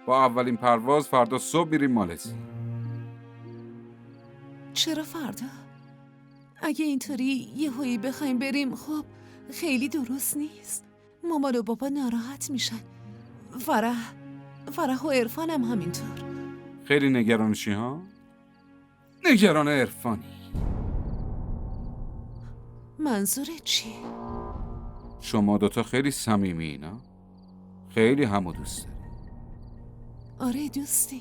با اولین پرواز فردا صبح میریم مالزی. چرا فردا؟ اگه اینطوری یهویی بخوایم بریم خب خیلی درست نیست. مامان و بابا ناراحت میشن. فرح و عرفان هم همینطور. خیلی نگرانشی ها؟ نگران عرفانی. منظورت چیه؟ شما دوتا خیلی صمیمی اینا؟ خیلی همو دوست داری. آره دوستیم.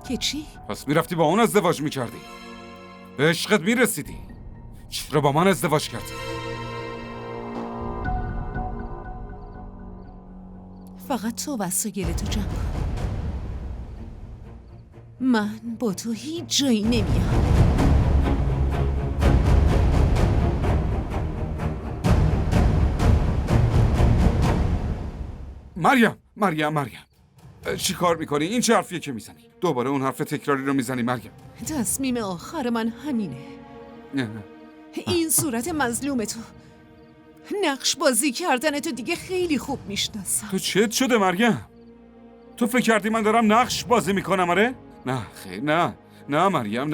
که چی؟ پس میرفتی با اون ازدواج میکردی؟ به عشقت میرسیدی؟ چرا با من ازدواج کردی؟ فقط تو وسایلتو جمع کن. من با تو هیچ جایی نمیام. مریم چی کار میکنی؟ این چه حرفیه که میزنی؟ دوباره اون حرف تکراری رو میزنی مریم. تصمیم آخر من همینه. این صورت مظلوم تو، نقش بازی کردن تو دیگه خیلی خوب میشناسم. تو چت شده مریم؟ تو فکر کردی من دارم نقش بازی میکنم آره؟ نه خیر نه مریم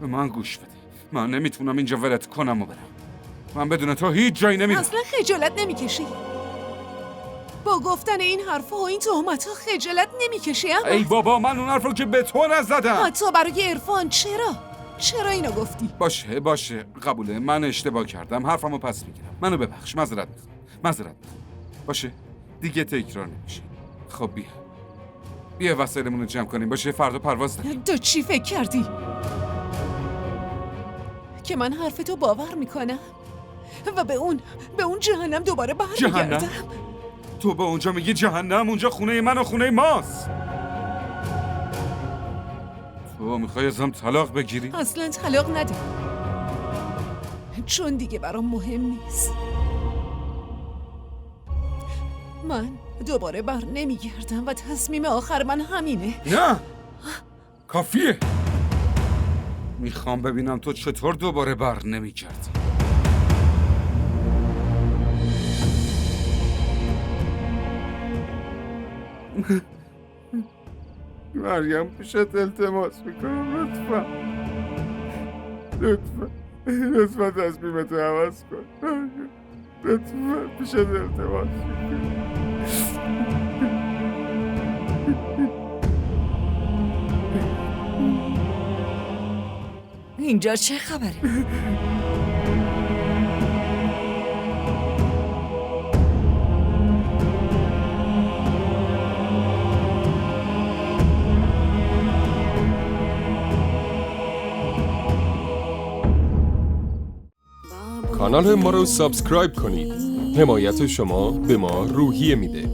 به من گوش بده. من نمیتونم اینجا ولت کنم و برم. من بدون تو هیچ جایی نمیرم. اصلا خجالت نمیکشی؟ با گفتن این حرفا و این تهمت ها خجالت نمیکشی؟ اما ای بابا من اون حرف رو که به تو نزدم. حتی برای عرفان چرا اینو گفتی؟ باشه قبوله، من اشتباه کردم، حرفمو پس میگیرم. منو ببخش، معذرت میخوام. باشه دیگه تکرار نمیشه. خب بیا وسایلمون رو جمع کنیم. باشه فردا پرواز داریم. تو چی فکر کردی؟ که من حرفتو باور میکنم و به اون جهنم دوباره برمیگردم؟ تو به اونجا میگی جهنم؟ اونجا خونه من و خونه ماست. تو میخوای ازم طلاق بگیری؟ اصلا طلاق نده، چون دیگه برام مهم نیست. من دوباره بر نمیگردم و تصمیم آخر من همینه. نه کافیه. میخوام ببینم تو چطور دوباره بر نمیگردی. مریم پیشت التماس میکنم لطفا تصمیمتو عوض کن. لطفا پیشت التماس میکنم. اینجا چه خبره؟ کانال ما رو سابسکرایب کنید. حمایت شما به ما روحیه میده.